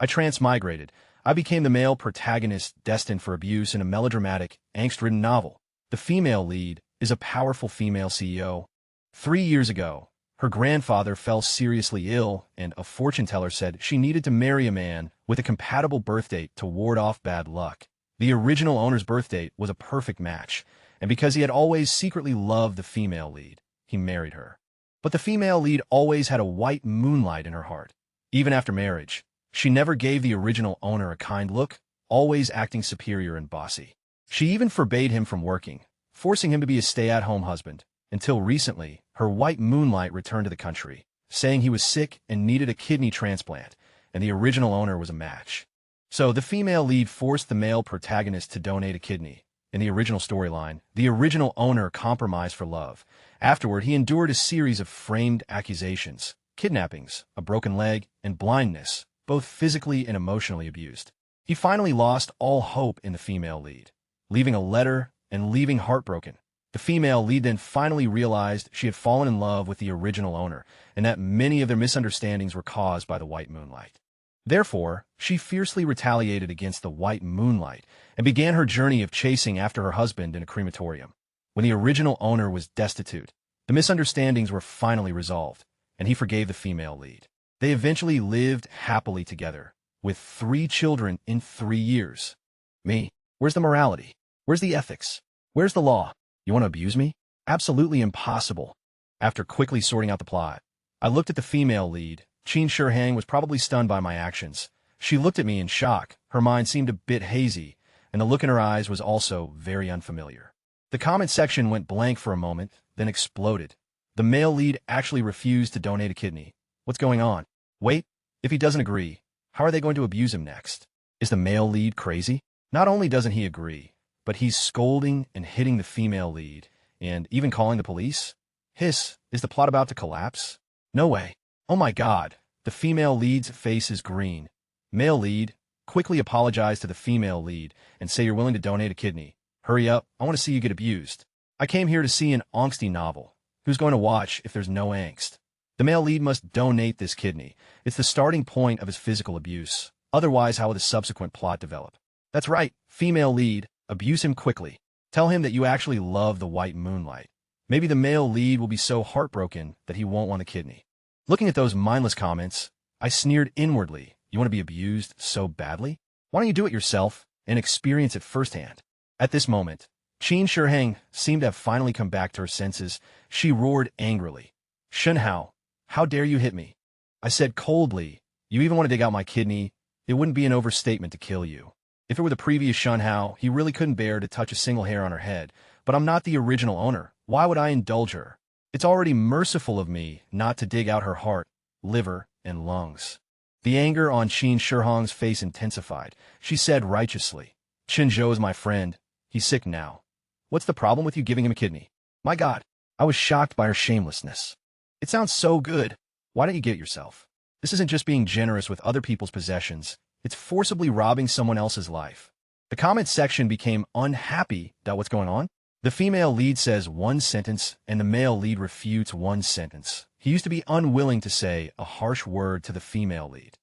I transmigrated. I became the male protagonist destined for abuse in a melodramatic, angst-ridden novel. The female lead is a powerful female CEO. 3 years ago, her grandfather fell seriously ill, and a fortune teller said she needed to marry a man with a compatible birth date to ward off bad luck. The original owner's birth date was a perfect match, and because he had always secretly loved the female lead, he married her. But the female lead always had a white moonlight in her heart. Even after marriage, she never gave the original owner a kind look, always acting superior and bossy. She even forbade him from working, forcing him to be a stay-at-home husband. Until recently, her white moonlight returned to the country, saying he was sick and needed a kidney transplant, and the original owner was a match. So the female lead forced the male protagonist to donate a kidney. In the original storyline, the original owner compromised for love. Afterward, he endured a series of framed accusations, kidnappings, a broken leg, and blindness, both physically and emotionally abused. He finally lost all hope in the female lead, leaving a letter and leaving heartbroken. The female lead then finally realized she had fallen in love with the original owner, and that many of their misunderstandings were caused by the white moonlight. Therefore, she fiercely retaliated against the white moonlight and began her journey of chasing after her husband in a crematorium. When the original owner was destitute, the misunderstandings were finally resolved, and he forgave the female lead. They eventually lived happily together, with 3 children in 3 years. Me, where's the morality? Where's the ethics? Where's the law? You want to abuse me? Absolutely impossible. After quickly sorting out the plot, I looked at the female lead. Qin Shihang was probably stunned by my actions. She looked at me in shock. Her mind seemed a bit hazy, and the look in her eyes was also very unfamiliar. The comment section went blank for a moment, then exploded. The male lead actually refused to donate a kidney. What's going on? Wait, if he doesn't agree, how are they going to abuse him next? Is the male lead crazy? Not only doesn't he agree, but he's scolding and hitting the female lead, and even calling the police? Hiss, is the plot about to collapse? No way. Oh my god, the female lead's face is green. Male lead, quickly apologize to the female lead and say you're willing to donate a kidney. Hurry up, I want to see you get abused. I came here to see an angsty novel. Who's going to watch if there's no angst? The male lead must donate this kidney. It's the starting point of his physical abuse. Otherwise, how will the subsequent plot develop? That's right, female lead. Abuse him quickly. Tell him that you actually love the white moonlight. Maybe the male lead will be so heartbroken that he won't want the kidney. Looking at those mindless comments, I sneered inwardly. You want to be abused so badly? Why don't you do it yourself and experience it firsthand? At this moment, Qin Shihang seemed to have finally come back to her senses. She roared angrily. Shenhao, how dare you hit me? I said coldly, you even want to dig out my kidney? It wouldn't be an overstatement to kill you. If it were the previous Shunhao, he really couldn't bear to touch a single hair on her head. But I'm not the original owner. Why would I indulge her? It's already merciful of me not to dig out her heart, liver, and lungs. The anger on Qin Shihang's face intensified. She said righteously, Qinzhou is my friend. He's sick now. What's the problem with you giving him a kidney? My god, I was shocked by her shamelessness. It sounds so good. Why don't you get it yourself? This isn't just being generous with other people's possessions. It's forcibly robbing someone else's life. The comment section became unhappy. What's going on? The female lead says one sentence, and the male lead refutes one sentence. He used to be unwilling to say a harsh word to the female lead.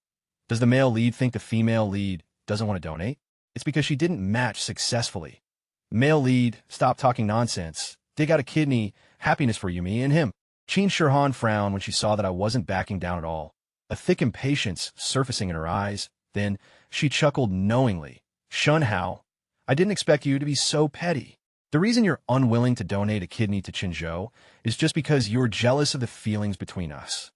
Does the male lead think the female lead doesn't want to donate? It's because she didn't match successfully. Male lead, stop talking nonsense. Dig out a kidney. Happiness for you, me, and him. Qin Shihang frowned when she saw that I wasn't backing down at all, a thick impatience surfacing in her eyes. Then she chuckled knowingly. Shunhao, I didn't expect you to be so petty. The reason you're unwilling to donate a kidney to Qinzhou is just because you're jealous of the feelings between us.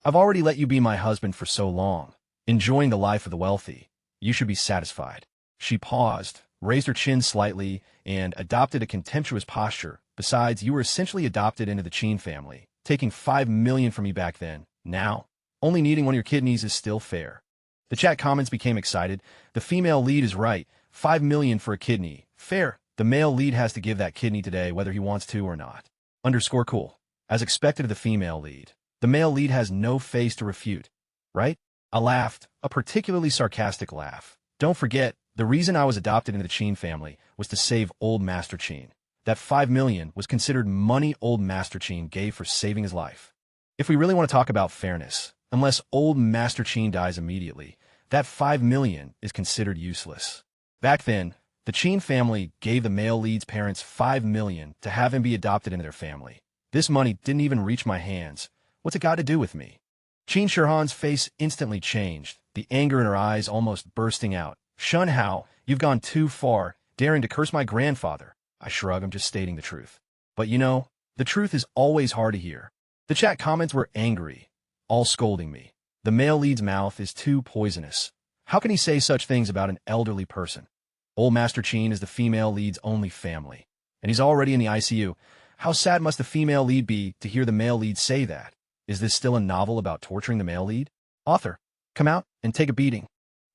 I've already let you be my husband for so long, enjoying the life of the wealthy. You should be satisfied. She paused, raised her chin slightly, and adopted a contemptuous posture. Besides, you were essentially adopted into the Qin family, taking 5 million from me back then. Now, only needing one of your kidneys is still fair. The chat comments became excited. The female lead is right. 5 million for a kidney. Fair. The male lead has to give that kidney today whether he wants to or not. Underscore cool. As expected of the female lead, the male lead has no face to refute. Right? I laughed, a particularly sarcastic laugh. Don't forget, the reason I was adopted into the Qin family was to save old Master Qin. That 5 million was considered money old Master Qin gave for saving his life. If we really want to talk about fairness, unless old Master Qin dies immediately, that 5 million is considered useless. Back then, the Chin family gave the male lead's parents 5 million to have him be adopted into their family. This money didn't even reach my hands. What's it got to do with me? Chin Shirhan's face instantly changed, the anger in her eyes almost bursting out. Shun Hao, you've gone too far, daring to curse my grandfather. I shrug, I'm just stating the truth. But you know, the truth is always hard to hear. The chat comments were angry, all scolding me. The male lead's mouth is too poisonous. How can he say such things about an elderly person? Old Master Chin is the female lead's only family, and he's already in the ICU. How sad must the female lead be to hear the male lead say that? Is this still a novel about torturing the male lead? Author, come out and take a beating.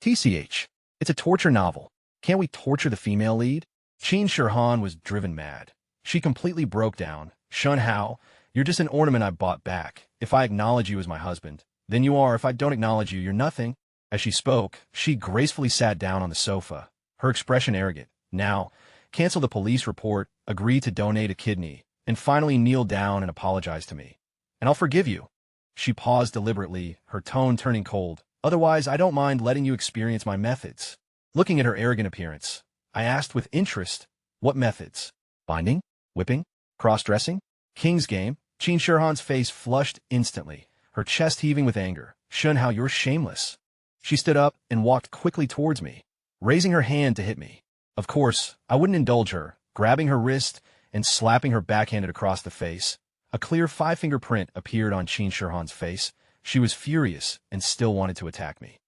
TCH, it's a torture novel. Can't we torture the female lead? Chin Shirhan was driven mad. She completely broke down. Shun Hao, you're just an ornament I bought back. If I acknowledge you as my husband, then you are. If I don't acknowledge you, you're nothing. As she spoke, she gracefully sat down on the sofa, her expression arrogant. Now, cancel the police report, agree to donate a kidney, and finally kneel down and apologize to me. And I'll forgive you. She paused deliberately, her tone turning cold. Otherwise, I don't mind letting you experience my methods. Looking at her arrogant appearance, I asked with interest, what methods? Binding? Whipping? Cross-dressing? King's game? Chin Shirhan's face flushed instantly, her chest heaving with anger. Shun Hao, you're shameless. She stood up and walked quickly towards me, raising her hand to hit me. Of course, I wouldn't indulge her, grabbing her wrist and slapping her backhanded across the face. A clear 5-finger print appeared on Chin Shirhan's face. She was furious and still wanted to attack me.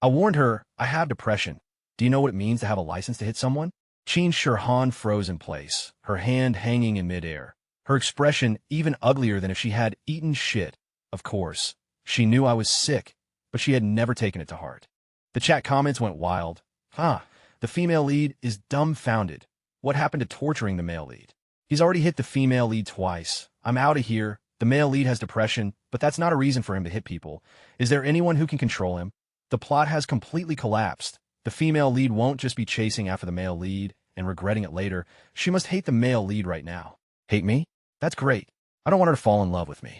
I warned her, I have depression. Do you know what it means to have a license to hit someone? Chin Shirhan froze in place, her hand hanging in midair, her expression even uglier than if she had eaten shit. Of course, she knew I was sick, but she had never taken it to heart. The chat comments went wild. The female lead is dumbfounded. What happened to torturing the male lead? He's already hit the female lead twice. I'm out of here. The male lead has depression, but that's not a reason for him to hit people. Is there anyone who can control him? The plot has completely collapsed. The female lead won't just be chasing after the male lead and regretting it later. She must hate the male lead right now. Hate me? That's great. I don't want her to fall in love with me.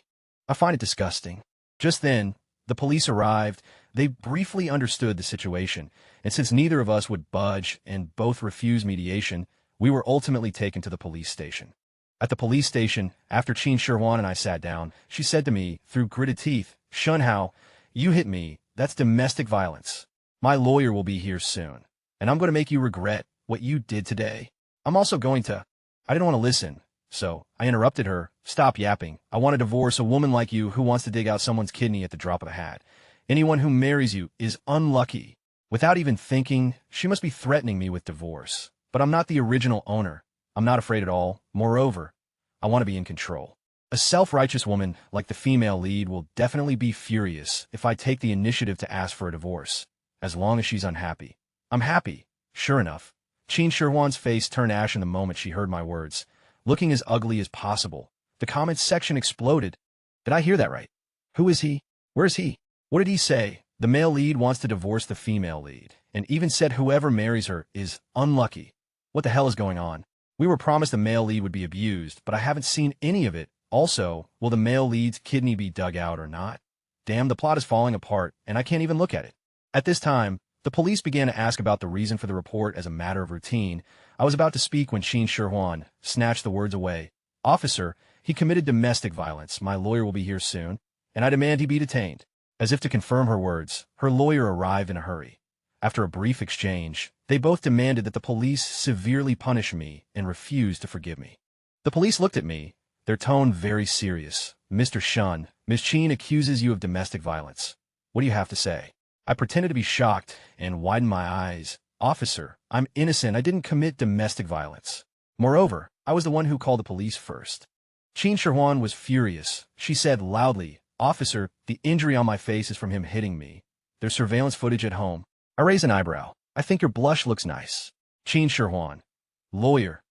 I find it disgusting. Just then, the police arrived. They briefly understood the situation, and since neither of us would budge and both refused mediation, we were ultimately taken to the police station. At the police station, after Chin Shirhan and I sat down, she said to me, through gritted teeth, Shun Hao, you hit me. That's domestic violence. My lawyer will be here soon, and I'm going to make you regret what you did today. I'm also going to... I didn't want to listen, so I interrupted her. Stop yapping. I want to divorce a woman like you who wants to dig out someone's kidney at the drop of a hat. Anyone who marries you is unlucky. Without even thinking, she must be threatening me with divorce. But I'm not the original owner. I'm not afraid at all. Moreover, I want to be in control. A self-righteous woman like the female lead will definitely be furious if I take the initiative to ask for a divorce, as long as she's unhappy. I'm happy. Sure enough, Chin Shirhan's face turned ashen the moment she heard my words, looking as ugly as possible. The comments section exploded. Did I hear that right? Who is he? Where is he? What did he say? The male lead wants to divorce the female lead, and even said whoever marries her is unlucky. What the hell is going on? We were promised the male lead would be abused, but I haven't seen any of it. Also, will the male lead's kidney be dug out or not? Damn, the plot is falling apart, and I can't even look at it. At this time, the police began to ask about the reason for the report as a matter of routine. I was about to speak when Chin Shirhan snatched the words away. Officer, he committed domestic violence. My lawyer will be here soon, and I demand he be detained. As if to confirm her words, her lawyer arrived in a hurry. After a brief exchange, they both demanded that the police severely punish me and refused to forgive me. The police looked at me, their tone very serious. Mr. Shun, Ms. Chin accuses you of domestic violence. What do you have to say? I pretended to be shocked and widened my eyes. Officer, I'm innocent. I didn't commit domestic violence. Moreover, I was the one who called the police first. Chin Shirhan was furious. She said loudly, Officer, the injury on my face is from him hitting me. There's surveillance footage at home. I raise an eyebrow. I think your blush looks nice. Chin Shirhan. Lawyer.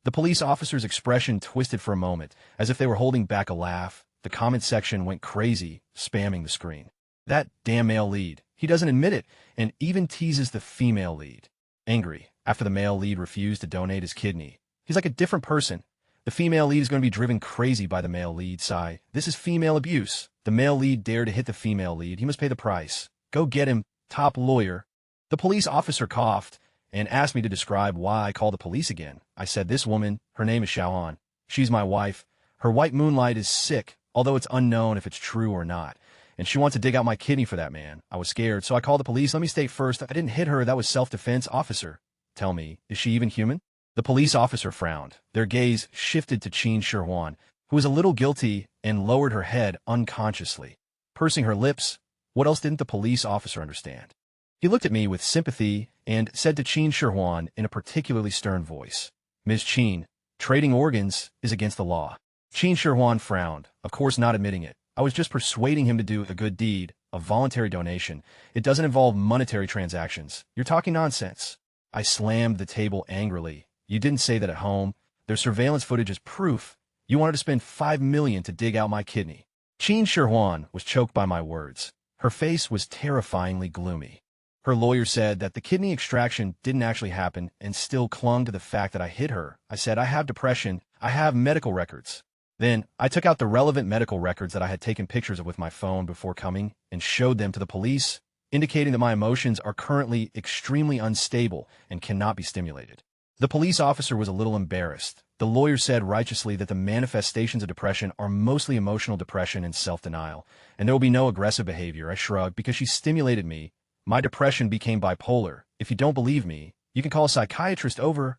The police officer's expression twisted for a moment, as if they were holding back a laugh. The comment section went crazy, spamming the screen. That damn male lead. He doesn't admit it, and even teases the female lead. Angry, after the male lead refused to donate his kidney. He's like a different person. The female lead is going to be driven crazy by the male lead. Sigh. This is female abuse. The male lead dared to hit the female lead. He must pay the price. Go get him. top lawyer. The police officer coughed and asked me to describe why I called the police again. I said, this woman, her name is Xiaohan. She's my wife. Her white moonlight is sick, although it's unknown if it's true or not. And she wants to dig out my kidney for that man. I was scared, so I called the police. Let me state first, I didn't hit her. That was self-defense. Officer, tell me, is she even human? The police officer frowned. Their gaze shifted to Qin Shihuan, who was a little guilty and lowered her head unconsciously. Pursing her lips, what else didn't the police officer understand? He looked at me with sympathy and said to Qin Shihuan in a particularly stern voice, Ms. Qin, trading organs is against the law. Qin Shihuan frowned, of course not admitting it. I was just persuading him to do a good deed, a voluntary donation. It doesn't involve monetary transactions. You're talking nonsense. I slammed the table angrily. You didn't say that at home. There's surveillance footage as proof. You wanted to spend $5 million to dig out my kidney. Qin Shihuan was choked by my words. Her face was terrifyingly gloomy. Her lawyer said that the kidney extraction didn't actually happen and still clung to the fact that I hit her. I said, I have depression. I have medical records. Then I took out the relevant medical records that I had taken pictures of with my phone before coming and showed them to the police, indicating that my emotions are currently extremely unstable and cannot be stimulated. The police officer was a little embarrassed. The lawyer said righteously that the manifestations of depression are mostly emotional depression and self-denial, and there will be no aggressive behavior. I shrugged. Because she stimulated me, my depression became bipolar. If you don't believe me, you can call a psychiatrist over.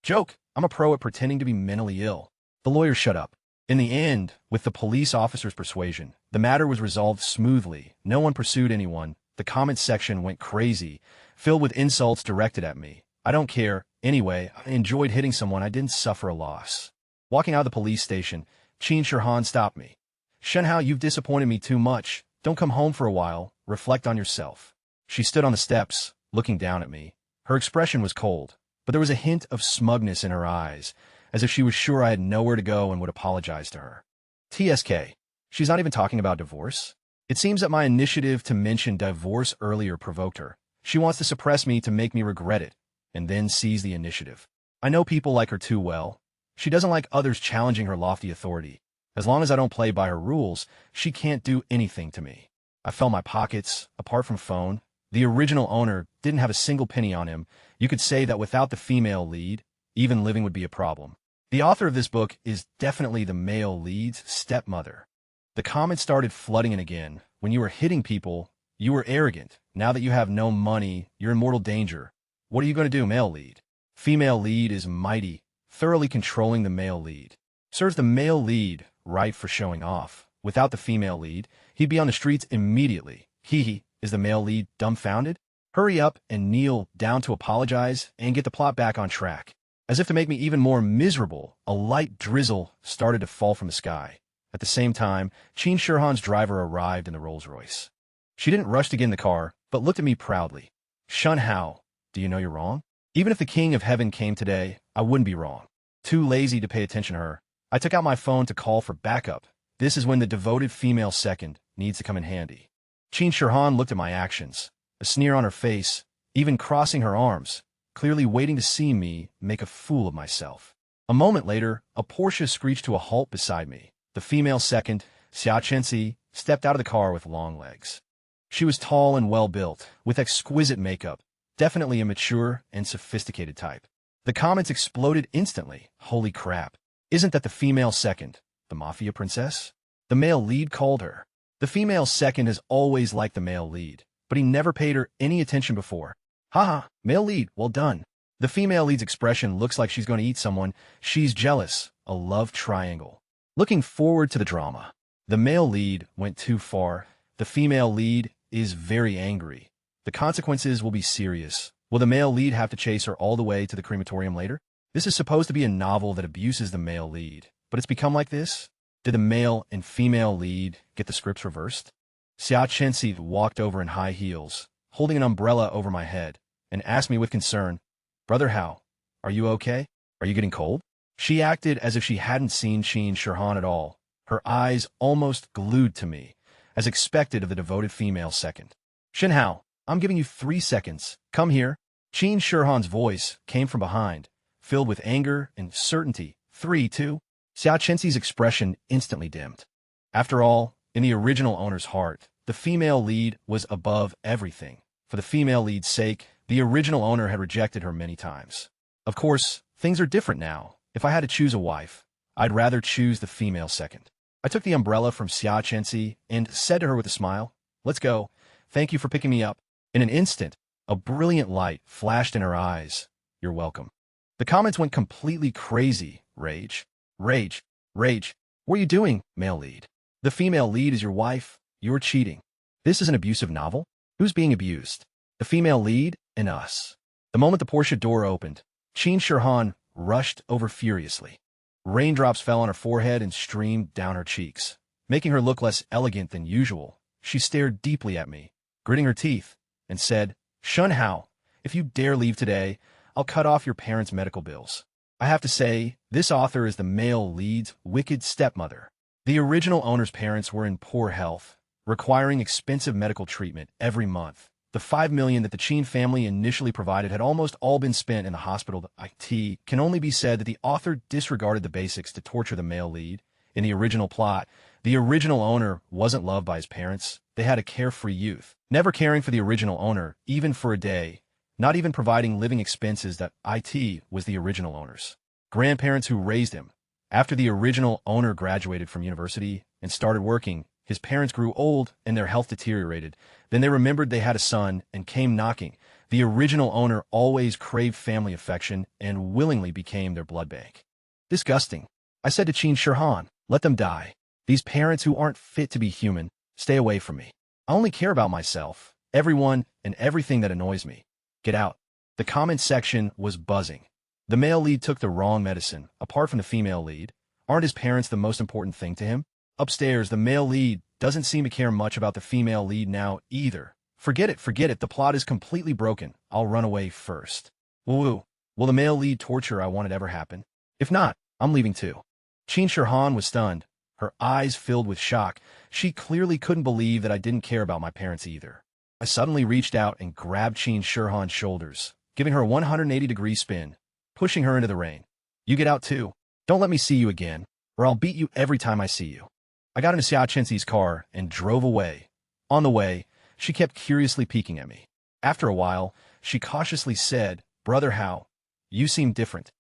Joke, I'm a pro at pretending to be mentally ill. The lawyer shut up. In the end, with the police officer's persuasion, the matter was resolved smoothly. No one pursued anyone. The comments section went crazy, filled with insults directed at me. I don't care. Anyway, I enjoyed hitting someone. I didn't suffer a loss. Walking out of the police station, Qin Shihuan stopped me. Shenhao, you've disappointed me too much. Don't come home for a while. Reflect on yourself. She stood on the steps, looking down at me. Her expression was cold, but there was a hint of smugness in her eyes, as if she was sure I had nowhere to go and would apologize to her. TSK. She's not even talking about divorce? It seems that my initiative to mention divorce earlier provoked her. She wants to suppress me to make me regret it, and then seize the initiative. I know people like her too well. She doesn't like others challenging her lofty authority. As long as I don't play by her rules, she can't do anything to me. I felt my pockets, apart from phone. The original owner didn't have a single penny on him. You could say that without the female lead, even living would be a problem. The author of this book is definitely the male lead's stepmother. The comments started flooding in again. When you were hitting people, you were arrogant. Now that you have no money, you're in mortal danger. What are you going to do, male lead? Female lead is mighty, thoroughly controlling the male lead. Serves the male lead right for showing off. Without the female lead, he'd be on the streets immediately. Is the male lead dumbfounded? Hurry up and kneel down to apologize and get the plot back on track. As if to make me even more miserable, a light drizzle started to fall from the sky. At the same time, Qin Shihuan's driver arrived in the Rolls-Royce. She didn't rush to get in the car, but looked at me proudly. Shenhao, do you know you're wrong? Even if the King of Heaven came today, I wouldn't be wrong. Too lazy to pay attention to her, I took out my phone to call for backup. This is when the devoted female second needs to come in handy. Qin Shihuan looked at my actions, a sneer on her face, even crossing her arms, clearly waiting to see me make a fool of myself. A moment later, a Porsche screeched to a halt beside me. The female second, Xia Chenxi, stepped out of the car with long legs. She was tall and well-built, with exquisite makeup, definitely a mature and sophisticated type. The comments exploded instantly. Holy crap. Isn't that the female second, the mafia princess? The male lead called her. The female second has always liked the male lead, but he never paid her any attention before. Haha, male lead, well done. The female lead's expression looks like she's going to eat someone. She's jealous. A love triangle. Looking forward to the drama. The male lead went too far. The female lead is very angry. The consequences will be serious. Will the male lead have to chase her all the way to the crematorium later? This is supposed to be a novel that abuses the male lead, but it's become like this? Did the male and female lead get the scripts reversed? Xia Chenxi walked over in high heels, holding an umbrella over my head, and asked me with concern, Brother Hao, are you okay? Are you getting cold? She acted as if she hadn't seen Qin Shihuan at all, her eyes almost glued to me, as expected of the devoted female second. Shenhao, I'm giving you 3 seconds. Come here. Qin Shihuan's voice came from behind, filled with anger and certainty. 3, 2. Xia Chenxi's expression instantly dimmed. After all, in the original owner's heart, the female lead was above everything. For the female lead's sake, the original owner had rejected her many times. Of course, things are different now. If I had to choose a wife, I'd rather choose the female second. I took the umbrella from Xia Chenxi and said to her with a smile, "Let's go. Thank you for picking me up." In an instant, a brilliant light flashed in her eyes. "You're welcome." The comments went completely crazy. Rage. Rage. Rage. "What are you doing, male lead? The female lead is your wife. You're cheating. This is an abusive novel? Who's being abused? The female lead and us." The moment the Porsche door opened, Qin Shirhan rushed over furiously. Raindrops fell on her forehead and streamed down her cheeks, making her look less elegant than usual. She stared deeply at me, gritting her teeth, and said, "Shun Hao, if you dare leave today, I'll cut off your parents' medical bills." I have to say, this author is the male lead's wicked stepmother. The original owner's parents were in poor health, requiring expensive medical treatment every month. The $5 million that the Qin family initially provided had almost all been spent in the hospital. It can only be said that the author disregarded the basics to torture the male lead. In the original plot, the original owner wasn't loved by his parents. They had a carefree youth, never caring for the original owner, even for a day, not even providing living expenses that was the original owner's grandparents who raised him. After the original owner graduated from university and started working, his parents grew old and their health deteriorated. Then they remembered they had a son and came knocking. The original owner always craved family affection and willingly became their blood bank. Disgusting. I said to Qin Shirhan, "Let them die. These parents who aren't fit to be human, stay away from me. I only care about myself, everyone, and everything that annoys me. Get out." The comment section was buzzing. The male lead took the wrong medicine. Apart from the female lead, aren't his parents the most important thing to him? Upstairs, the male lead doesn't seem to care much about the female lead now either. Forget it. The plot is completely broken. I'll run away first. Woo. Will the male lead torture I wanted ever happen? If not, I'm leaving too. Qin Shirhan was stunned, her eyes filled with shock. She clearly couldn't believe that I didn't care about my parents either. I suddenly reached out and grabbed Qin Shirhan's shoulders, giving her a 180-degree spin, pushing her into the rain. "You get out too. Don't let me see you again, or I'll beat you every time I see you." I got into Xia Chenxi's car and drove away. On the way, she kept curiously peeking at me. After a while, she cautiously said, "Brother Hao, you seem different."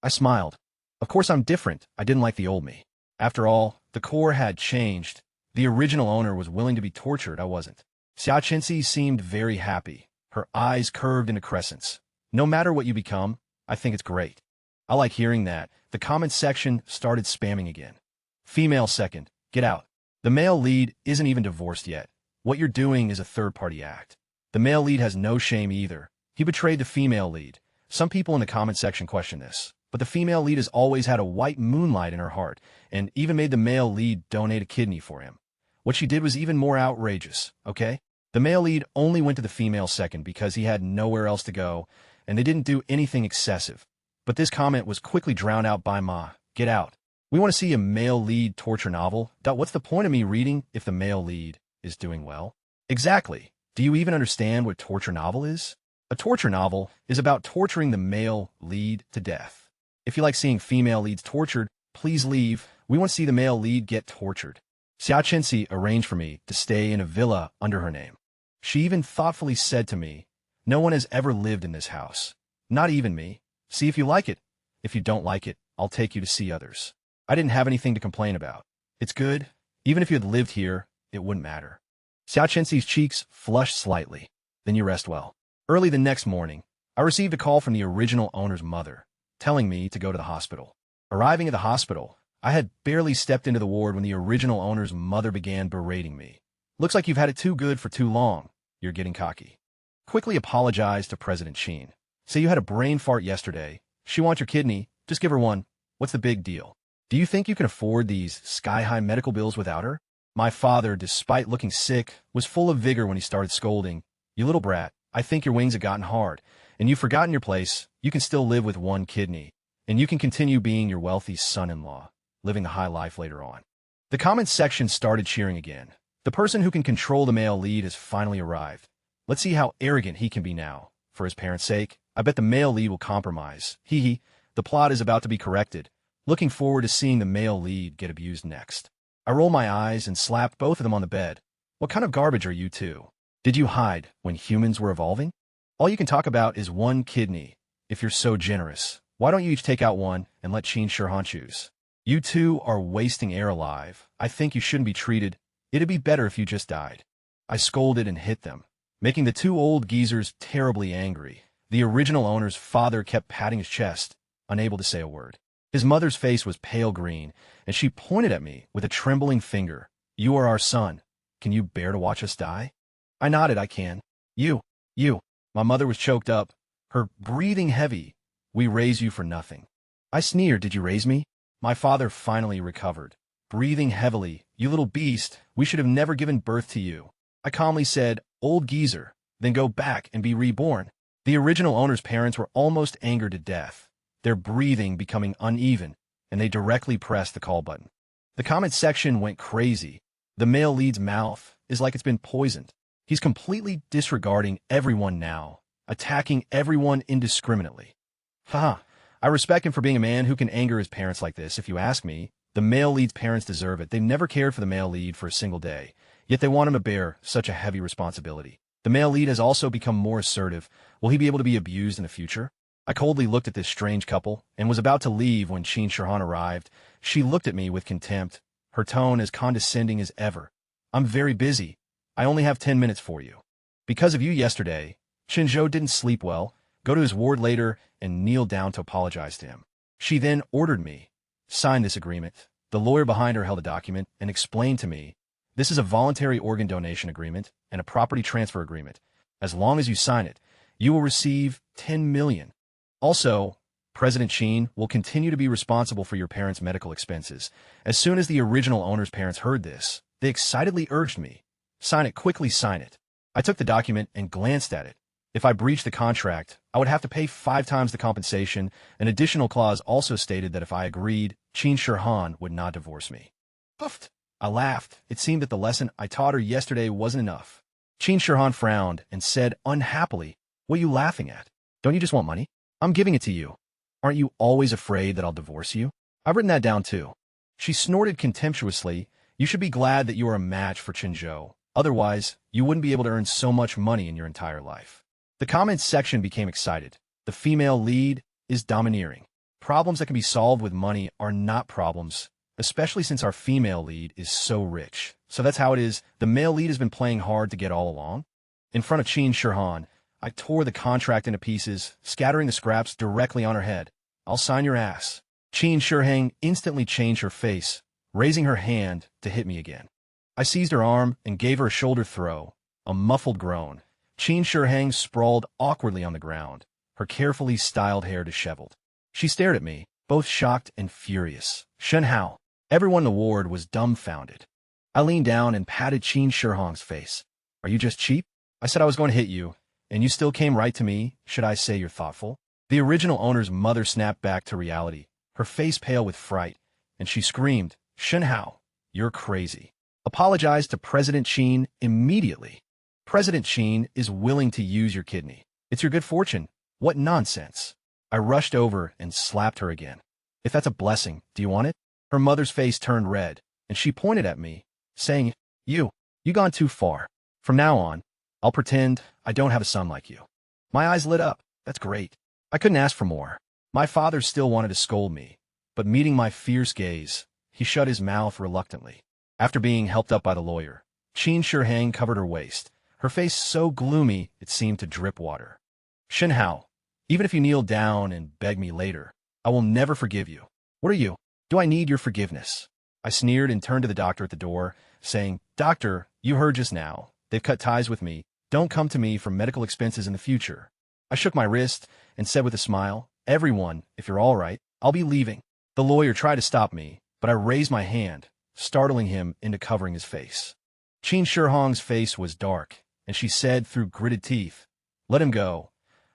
I smiled. Of course I'm different. I didn't like the old me. After all, the core had changed. The original owner was willing to be tortured. I wasn't. Xia Chenxi seemed very happy. Her eyes curved into crescents. "No matter what you become, I think it's great." I like hearing that. The comment section started spamming again. "Female second. Get out. The male lead isn't even divorced yet. What you're doing is a third-party act." The male lead has no shame either. He betrayed the female lead. Some people in the comment section question this, but the female lead has always had a white moonlight in her heart, and even made the male lead donate a kidney for him. What she did was even more outrageous, okay? The male lead only went to the female second because he had nowhere else to go, and they didn't do anything excessive. But this comment was quickly drowned out by Ma. "Get out. We want to see a male lead torture novel. What's the point of me reading if the male lead is doing well?" Exactly. Do you even understand what torture novel is? A torture novel is about torturing the male lead to death. If you like seeing female leads tortured, please leave. We want to see the male lead get tortured. Xia Chenxi arranged for me to stay in a villa under her name. She even thoughtfully said to me, "No one has ever lived in this house. Not even me. See if you like it. If you don't like it, I'll take you to see others." I didn't have anything to complain about. It's good. Even if you had lived here, it wouldn't matter. Xia Chenxi's cheeks flushed slightly. "Then you rest well." Early the next morning, I received a call from the original owner's mother, telling me to go to the hospital. Arriving at the hospital, I had barely stepped into the ward when the original owner's mother began berating me. "Looks like you've had it too good for too long. You're getting cocky." Quickly apologized to President Qin. "Say you had a brain fart yesterday. She wants your kidney. Just give her one. What's the big deal? Do you think you can afford these sky-high medical bills without her?" My father, despite looking sick, was full of vigor when he started scolding. "You little brat, I think your wings have gotten hard, and you've forgotten your place. You can still live with one kidney, and you can continue being your wealthy son-in-law, living the high life later on." The comments section started cheering again. The person who can control the male lead has finally arrived. Let's see how arrogant he can be now. For his parents' sake, I bet the male lead will compromise. Hee. The plot is about to be corrected. Looking forward to seeing the male lead get abused next. I rolled my eyes and slapped both of them on the bed. "What kind of garbage are you two? Did you hide when humans were evolving? All you can talk about is one kidney. If you're so generous, why don't you each take out one and let Qin Shi choose? You two are wasting air alive. I think you shouldn't be treated. It'd be better if you just died. I scolded and hit them, making the two old geezers terribly angry. The original owner's father kept patting his chest, unable to say a word. His mother's face was pale green, and she pointed at me with a trembling finger. You are our son. Can you bear to watch us die? I nodded. I can. You. My mother was choked up, her breathing heavy. We raise you for nothing. I sneered. Did you raise me? My father finally recovered, breathing heavily. You little beast, we should have never given birth to you. I calmly said, old geezer, then go back and be reborn. The original owner's parents were almost angered to death, their breathing becoming uneven, and they directly pressed the call button. The comment section went crazy. The male lead's mouth is like it's been poisoned. He's completely disregarding everyone now, attacking everyone indiscriminately. Haha, I respect him for being a man who can anger his parents like this. If you ask me, the male lead's parents deserve it. They've never cared for the male lead for a single day, yet they want him to bear such a heavy responsibility. The male lead has also become more assertive. Will he be able to be abused in the future? I coldly looked at this strange couple and was about to leave when Qin Shi arrived. She looked at me with contempt, her tone as condescending as ever. I'm very busy. I only have 10 minutes for you. Because of you yesterday, Qinzhou didn't sleep well. Go to his ward later and kneel down to apologize to him. She then ordered me, sign this agreement. The lawyer behind her held a document and explained to me, this is a voluntary organ donation agreement and a property transfer agreement. As long as you sign it, you will receive 10 million. Also, President Qin will continue to be responsible for your parents' medical expenses. As soon as the original owner's parents heard this, they excitedly urged me, sign it, quickly sign it. I took the document and glanced at it. If I breached the contract, I would have to pay 5 times the compensation. An additional clause also stated that if I agreed, Qin Shi would not divorce me. Puffed. I laughed. It seemed that the lesson I taught her yesterday wasn't enough. Qin Shi frowned and said unhappily, what are you laughing at? Don't you just want money? I'm giving it to you. Aren't you always afraid that I'll divorce you? I've written that down too. She snorted contemptuously. You should be glad that you are a match for Qinzhou. Otherwise, you wouldn't be able to earn so much money in your entire life. The comments section became excited. The female lead is domineering. Problems that can be solved with money are not problems, especially since our female lead is so rich. So that's how it is. The male lead has been playing hard to get all along. In front of Qin Shi, I tore the contract into pieces, scattering the scraps directly on her head. I'll sign your ass. Qin Shi instantly changed her face, raising her hand to hit me again. I seized her arm and gave her a shoulder throw, a muffled groan. Qin Shi sprawled awkwardly on the ground, her carefully styled hair disheveled. She stared at me, both shocked and furious. Shen Hao. Everyone in the ward was dumbfounded. I leaned down and patted Qin Shi's face. Are you just cheap? I said I was going to hit you, and you still came right to me. Should I say you're thoughtful? The original owner's mother snapped back to reality, her face pale with fright, and she screamed, Shen Hao, you're crazy. Apologize to President Qin immediately. President Qin is willing to use your kidney. It's your good fortune. What nonsense. I rushed over and slapped her again. If that's a blessing, do you want it? Her mother's face turned red, and she pointed at me, saying, you gone too far. From now on, I'll pretend I don't have a son like you. My eyes lit up. That's great. I couldn't ask for more. My father still wanted to scold me, but meeting my fierce gaze, he shut his mouth reluctantly. After being helped up by the lawyer, Qin Shi covered her waist, her face so gloomy it seemed to drip water. Shen Hao, even if you kneel down and beg me later, I will never forgive you. What are you? Do I need your forgiveness? I sneered and turned to the doctor at the door, saying, Doctor, you heard just now. They've cut ties with me. Don't come to me for medical expenses in the future. I shook my wrist and said with a smile, Everyone, if you're all right, I'll be leaving. The lawyer tried to stop me, but I raised my hand, startling him into covering his face. Qin Shi's face was dark, and she said through gritted teeth, Let him go.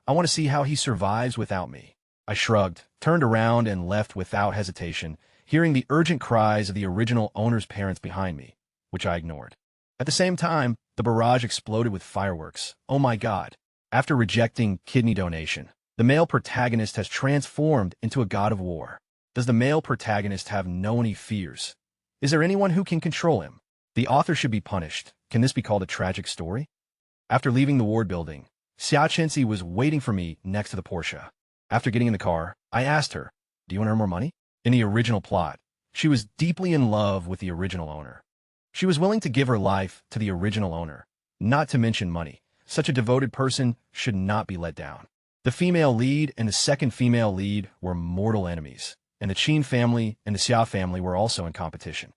I want to see how he survives without me. I shrugged, turned around, and left without hesitation, hearing the urgent cries of the original owner's parents behind me, which I ignored. At the same time, the barrage exploded with fireworks. Oh my God. After rejecting kidney donation, the male protagonist has transformed into a god of war. Does the male protagonist have no any fears? Is there anyone who can control him? The author should be punished. Can this be called a tragic story? After leaving the ward building, Xia Chenxi was waiting for me next to the Porsche. After getting in the car, I asked her, "Do you want to earn more money?" In the original plot, she was deeply in love with the original owner. She was willing to give her life to the original owner, not to mention money. Such a devoted person should not be let down. The female lead and the second female lead were mortal enemies, and the Qin family and the Xia family were also in competition.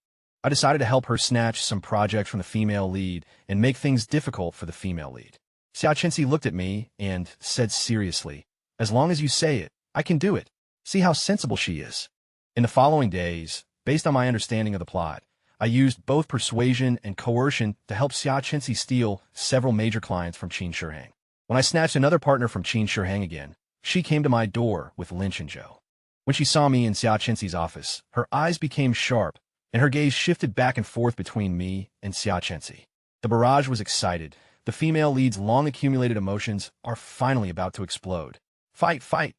I decided to help her snatch some projects from the female lead and make things difficult for the female lead. Xia Chenxi looked at me and said seriously, "As long as you say it, I can do it." See how sensible she is. In the following days, based on my understanding of the plot, I used both persuasion and coercion to help Xia Chenxi steal several major clients from Qin Shihang. When I snatched another partner from Qin Shihang again, she came to my door with Lin Chenzhou. When she saw me in Xia Chenxi's office, her eyes became sharp, and her gaze shifted back and forth between me and Xia Chenxi. The barrage was excited. The female lead's long-accumulated emotions are finally about to explode. Fight, fight!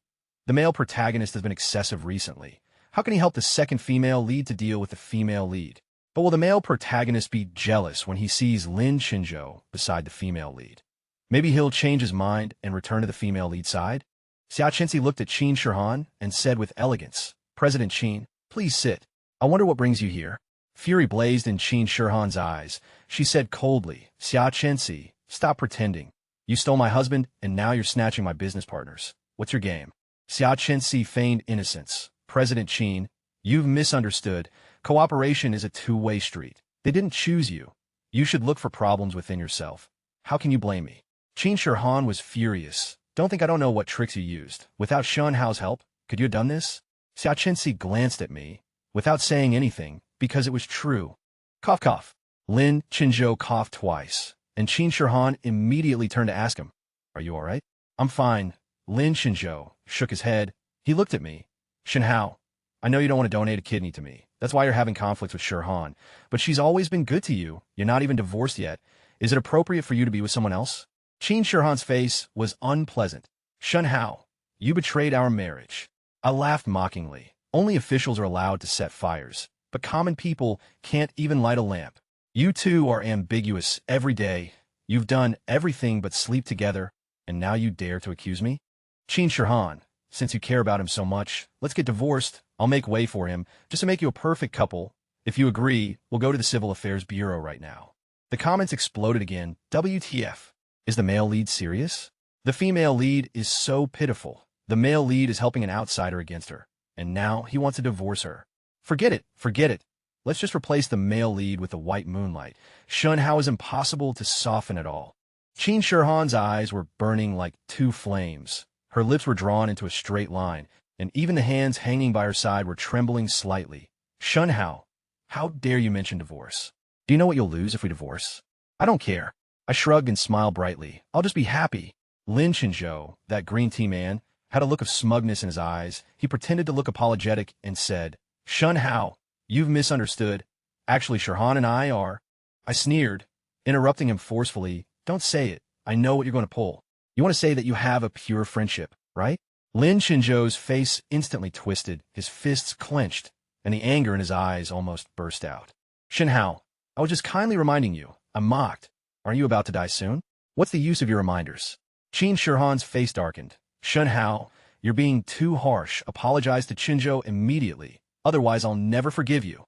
The male protagonist has been excessive recently. How can he help the second female lead to deal with the female lead? But will the male protagonist be jealous when he sees Lin Chenzhou beside the female lead? Maybe he'll change his mind and return to the female lead side? Xia Chenxi looked at Qin Shihang and said with elegance, "President Qin, please sit. I wonder what brings you here." Fury blazed in Qin Shihang's eyes. She said coldly, "Xia Chenxi, stop pretending. You stole my husband, and now you're snatching my business partners. What's your game?" Xia Chenxi feigned innocence. "President Qin, you've misunderstood. Cooperation is a two-way street. They didn't choose you. You should look for problems within yourself. How can you blame me?" Qin Shihang was furious. "Don't think I don't know what tricks you used. Without Shun Hao's help, could you have done this?" Xia Chenxi glanced at me, without saying anything, because it was true. Cough, cough. Lin Chenzhou coughed twice, and Qin Shihang immediately turned to ask him, "Are you all right?" "I'm fine." Lin Chenzhou shook his head. He looked at me. "Shen Hao, I know you don't want to donate a kidney to me. That's why you're having conflicts with Shihang. But she's always been good to you. You're not even divorced yet. Is it appropriate for you to be with someone else?" Qin Shihang's face was unpleasant. "Shen Hao, you betrayed our marriage." I laughed mockingly. Only officials are allowed to set fires, but common people can't even light a lamp. You two are ambiguous every day. You've done everything but sleep together, and now you dare to accuse me? Qin Shihang, since you care about him so much, let's get divorced. I'll make way for him, just to make you a perfect couple. If you agree, we'll go to the Civil Affairs Bureau right now. The comments exploded again. WTF? Is the male lead serious? The female lead is so pitiful. The male lead is helping an outsider against her, and now he wants to divorce her. Forget it, forget it. Let's just replace the male lead with the white moonlight. Shun Hao is impossible to soften at all. Qin Shihang's eyes were burning like two flames. Her lips were drawn into a straight line, and even the hands hanging by her side were trembling slightly. Shun Hao, how dare you mention divorce? Do you know what you'll lose if we divorce? I don't care. I shrugged and smiled brightly. I'll just be happy. Lin Chenzhou, that green tea man, had a look of smugness in his eyes. He pretended to look apologetic and said, "Shun Hao, you've misunderstood. Actually, Shihang and I are—" I sneered, interrupting him forcefully. "Don't say it. I know what you're going to pull. You want to say that you have a pure friendship, right?" Lin Chenzhou's face instantly twisted, his fists clenched, and the anger in his eyes almost burst out. "Shen Hao, I was just kindly reminding you." I mocked. "Aren't you about to die soon? What's the use of your reminders?" Qin Shihang's face darkened. "Shen Hao, you're being too harsh. Apologize to Chenzhou immediately. Otherwise, I'll never forgive you."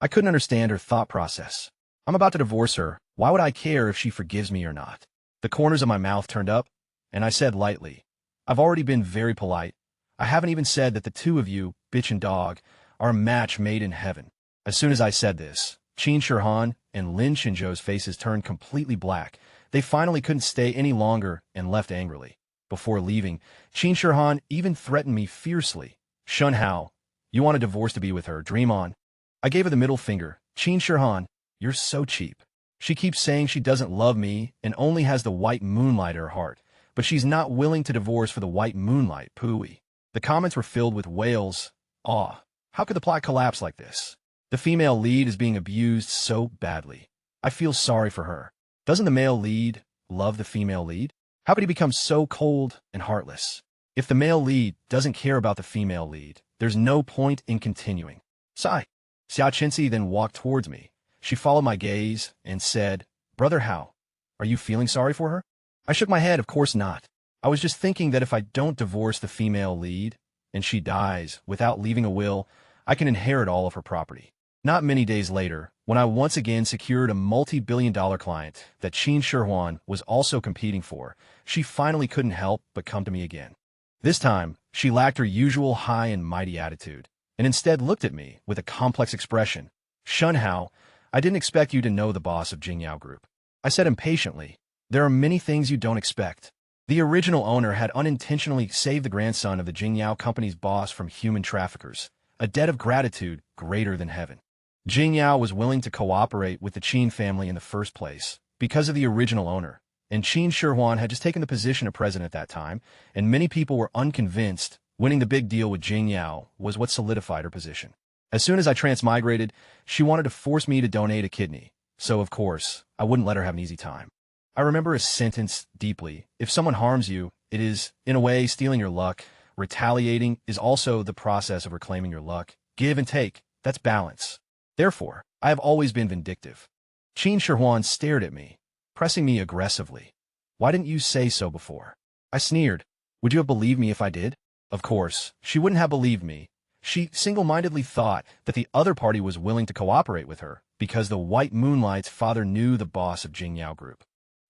I couldn't understand her thought process. I'm about to divorce her. Why would I care if she forgives me or not? The corners of my mouth turned up, and I said lightly, "I've already been very polite. I haven't even said that the two of you, bitch and dog, are a match made in heaven." As soon as I said this, Qin Shihang and Lin Chenzhou's faces turned completely black. They finally couldn't stay any longer and left angrily. Before leaving, Qin Shihang even threatened me fiercely. "Shun Hao, you want a divorce to be with her. Dream on." I gave her the middle finger. "Qin Shihang, you're so cheap. She keeps saying she doesn't love me and only has the white moonlight in her heart, but she's not willing to divorce for the white moonlight, pooey." The comments were filled with wails. Aw, how could the plot collapse like this? The female lead is being abused so badly. I feel sorry for her. Doesn't the male lead love the female lead? How could he become so cold and heartless? If the male lead doesn't care about the female lead, there's no point in continuing. Sigh. Xia Chenxi then walked towards me. She followed my gaze and said, "Brother Hao, are you feeling sorry for her?" I shook my head, of course not. I was just thinking that if I don't divorce the female lead, and she dies without leaving a will, I can inherit all of her property. Not many days later, when I once again secured a multi-billion-dollar client that Qin Shihuan was also competing for, she finally couldn't help but come to me again. This time, she lacked her usual high and mighty attitude, and instead looked at me with a complex expression. "Shun Hao, I didn't expect you to know the boss of Jingyao Group." I said impatiently, "There are many things you don't expect." The original owner had unintentionally saved the grandson of the Jingyao company's boss from human traffickers, a debt of gratitude greater than heaven. Jingyao was willing to cooperate with the Qin family in the first place because of the original owner, and Qin Shihuan had just taken the position of president at that time, and many people were unconvinced winning the big deal with Jingyao was what solidified her position. As soon as I transmigrated, she wanted to force me to donate a kidney, so of course, I wouldn't let her have an easy time. I remember a sentence deeply: if someone harms you, it is, in a way, stealing your luck. Retaliating is also the process of reclaiming your luck. Give and take, that's balance. Therefore, I have always been vindictive. Qin Shihuan stared at me, pressing me aggressively. "Why didn't you say so before?" I sneered. "Would you have believed me if I did?" Of course, she wouldn't have believed me. She single-mindedly thought that the other party was willing to cooperate with her because the White Moonlight's father knew the boss of Jingyao Group.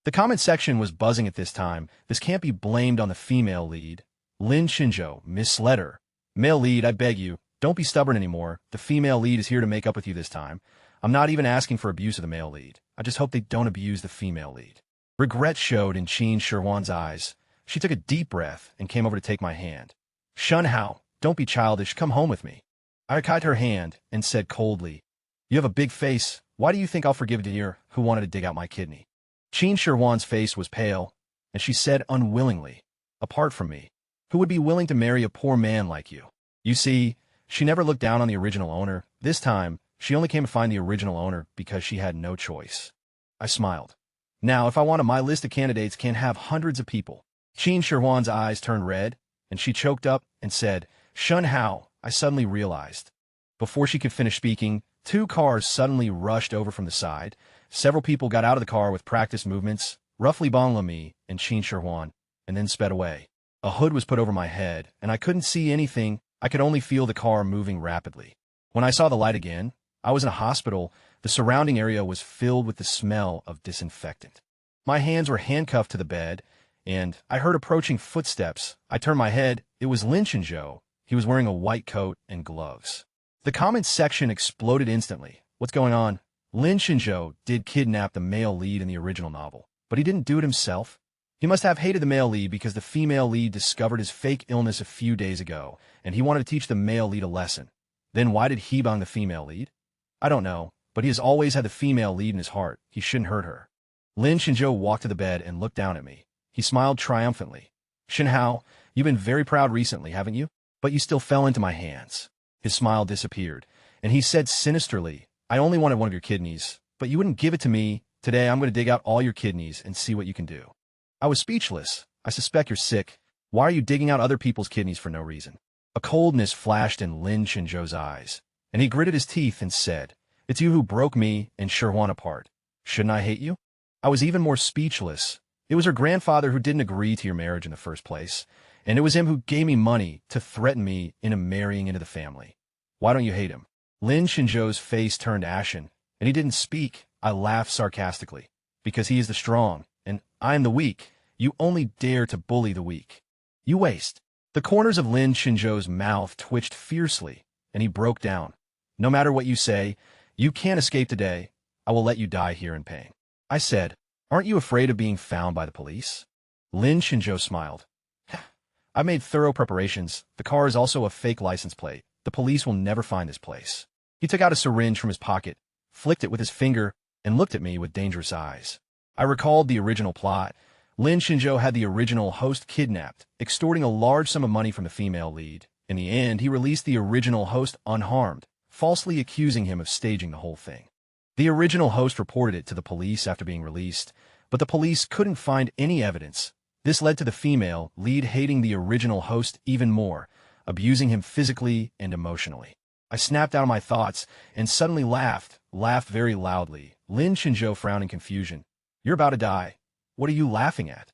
The comment section was buzzing at this time. This can't be blamed on the female lead. Lin Xinzhou misled her. "Male lead, I beg you, don't be stubborn anymore. The female lead is here to make up with you this time. I'm not even asking for abuse of the male lead. I just hope they don't abuse the female lead." Regret showed in Qin Shihuan's eyes. She took a deep breath and came over to take my hand. "Shun Hao, don't be childish. Come home with me." I caught her hand and said coldly, "You have a big face. Why do you think I'll forgive a dear who wanted to dig out my kidney?" Qin Shihuan's face was pale, and she said unwillingly, "Apart from me, who would be willing to marry a poor man like you?" You see, she never looked down on the original owner. This time, she only came to find the original owner because she had no choice. I smiled. "Now, if I wanted, my list of candidates can have hundreds of people." Qin Shihuan's eyes turned red, and she choked up and said, "Shun Hao," I suddenly realized. Before she could finish speaking, 2 cars suddenly rushed over from the side. Several people got out of the car with practiced movements, roughly bongla me and Qin Shihuan, and then sped away. A hood was put over my head, and I couldn't see anything. I could only feel the car moving rapidly. When I saw the light again, I was in a hospital. The surrounding area was filled with the smell of disinfectant. My hands were handcuffed to the bed, and I heard approaching footsteps. I turned my head. It was Lin Xinzhou. He was wearing a white coat and gloves. The comments section exploded instantly. "What's going on?" Lin Xinzhou did kidnap the male lead in the original novel, but he didn't do it himself. He must have hated the male lead because the female lead discovered his fake illness a few days ago, and he wanted to teach the male lead a lesson. Then why did he bang the female lead? I don't know, but he has always had the female lead in his heart. He shouldn't hurt her. Lin Xinzhou walked to the bed and looked down at me. He smiled triumphantly. "Shin Hao, you've been very proud recently, haven't you? But you still fell into my hands." His smile disappeared, and he said sinisterly, "I only wanted one of your kidneys, but you wouldn't give it to me. Today I'm going to dig out all your kidneys and see what you can do." I was speechless. "I suspect you're sick. Why are you digging out other people's kidneys for no reason?" A coldness flashed in Lin Xinzhou's eyes, and he gritted his teeth and said, "It's you who broke me and Shihuan apart. Shouldn't I hate you?" I was even more speechless. It was her grandfather who didn't agree to your marriage in the first place, and it was him who gave me money to threaten me into marrying into the family. Why don't you hate him? Lin Xinzhou's face turned ashen, and he didn't speak. I laughed sarcastically. "Because he is the strong, and I am the weak. You only dare to bully the weak. You waste." The corners of Lin Xinzhou's mouth twitched fiercely, and he broke down. "No matter what you say, you can't escape today. I will let you die here in pain." I said, "Aren't you afraid of being found by the police?" Lin Xinzhou smiled. "I've made thorough preparations. The car is also a fake license plate. The police will never find this place." He took out a syringe from his pocket, flicked it with his finger, and looked at me with dangerous eyes. I recalled the original plot. Lin Xinzhou had the original host kidnapped, extorting a large sum of money from the female lead. In the end, he released the original host unharmed, falsely accusing him of staging the whole thing. The original host reported it to the police after being released, but the police couldn't find any evidence. This led to the female lead hating the original host even more, abusing him physically and emotionally. I snapped out of my thoughts and suddenly laughed very loudly. Lin Xinzhou frowned in confusion. "You're about to die. What are you laughing at?"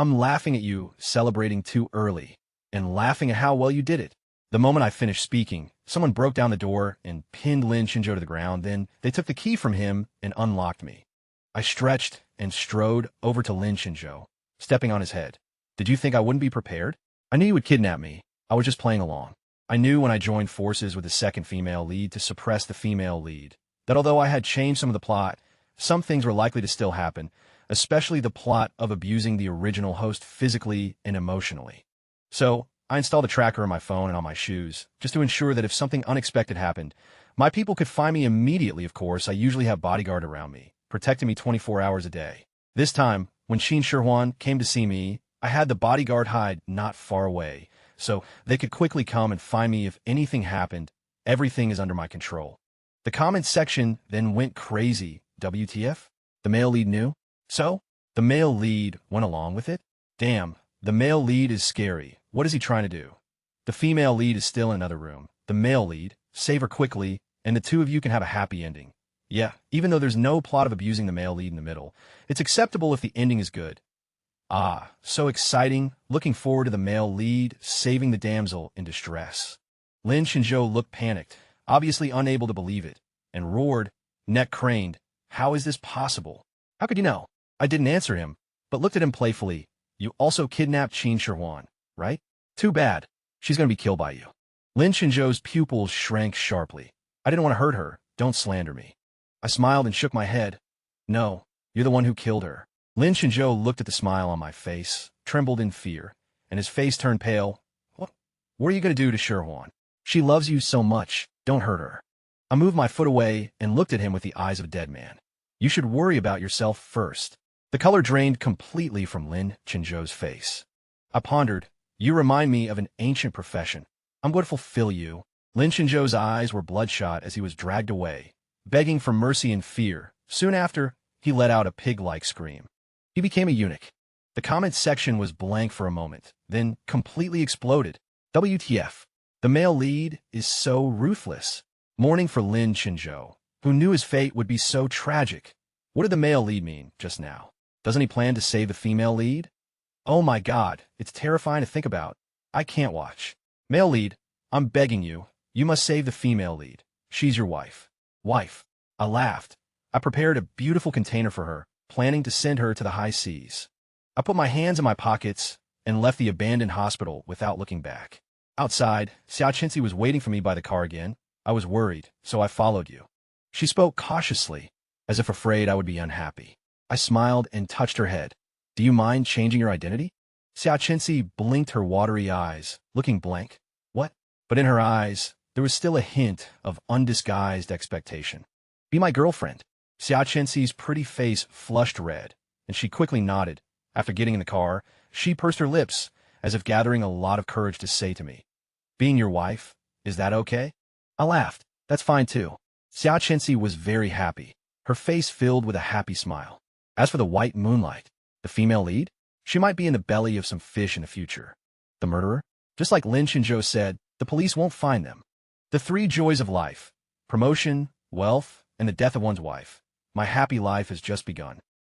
I'm laughing at you celebrating too early, and laughing at how well you did it. The moment I finished speaking, someone broke down the door and pinned Lin Shinjo to the ground. Then they took the key from him and unlocked me. I stretched and strode over to Lin Shinjo, stepping on his head. Did you think I wouldn't be prepared? I knew you would kidnap me. I was just playing along. I knew when I joined forces with the second female lead to suppress the female lead, that although I had changed some of the plot, some things were likely to still happen, especially the plot of abusing the original host physically and emotionally. So, I installed a tracker on my phone and on my shoes, just to ensure that if something unexpected happened, my people could find me immediately. Of course, I usually have bodyguard around me, protecting me 24 hours a day. This time, when Qin Shihuan came to see me, I had the bodyguard hide not far away, so they could quickly come and find me if anything happened. Everything is under my control. The comments section then went crazy. WTF? The male lead knew? So, the male lead went along with it? Damn, the male lead is scary. What is he trying to do? The female lead is still in another room. The male lead, save her quickly, and the two of you can have a happy ending. Yeah, even though there's no plot of abusing the male lead in the middle, it's acceptable if the ending is good. Ah, so exciting, looking forward to the male lead saving the damsel in distress. Lin Shinjo looked panicked, obviously unable to believe it, and roared, neck craned, how is this possible? How could you know? I didn't answer him, but looked at him playfully. You also kidnapped Qin Shihuan, right? Too bad. She's going to be killed by you. Lin Shinjo's pupils shrank sharply. I didn't want to hurt her. Don't slander me. I smiled and shook my head. No, you're the one who killed her. Lin Shinjo looked at the smile on my face, trembled in fear, and his face turned pale. What are you going to do to Shihuan? She loves you so much. Don't hurt her. I moved my foot away and looked at him with the eyes of a dead man. You should worry about yourself first. The color drained completely from Lin Shinjo's face. I pondered. You remind me of an ancient profession. I'm going to fulfill you. Lin Shinjo's eyes were bloodshot as he was dragged away, begging for mercy and fear. Soon after, he let out a pig-like scream. He became a eunuch. The comments section was blank for a moment, then completely exploded. WTF. The male lead is so ruthless. Mourning for Lin Shinjo, who knew his fate would be so tragic. What did the male lead mean just now? Doesn't he plan to save the female lead? Oh my God, it's terrifying to think about. I can't watch. Male lead, I'm begging you. You must save the female lead. She's your wife. Wife. I laughed. I prepared a beautiful container for her, planning to send her to the high seas. I put my hands in my pockets and left the abandoned hospital without looking back. Outside, Xiaoqinzi was waiting for me by the car again. I was worried, so I followed you. She spoke cautiously, as if afraid I would be unhappy. I smiled and touched her head. Do you mind changing your identity? Xiaoqinzi blinked her watery eyes, looking blank. What? But in her eyes, there was still a hint of undisguised expectation. Be my girlfriend. Xiaoqinzi's pretty face flushed red, and she quickly nodded. After getting in the car, she pursed her lips, as if gathering a lot of courage to say to me, being your wife, is that okay? I laughed. That's fine too. Xiaoqinzi was very happy, her face filled with a happy smile. As for the white moonlight, the female lead, she might be in the belly of some fish in the future. The murderer? Just like Lin Shinjo said, the police won't find them. The three joys of life: promotion, wealth, and the death of one's wife. My happy life has just begun.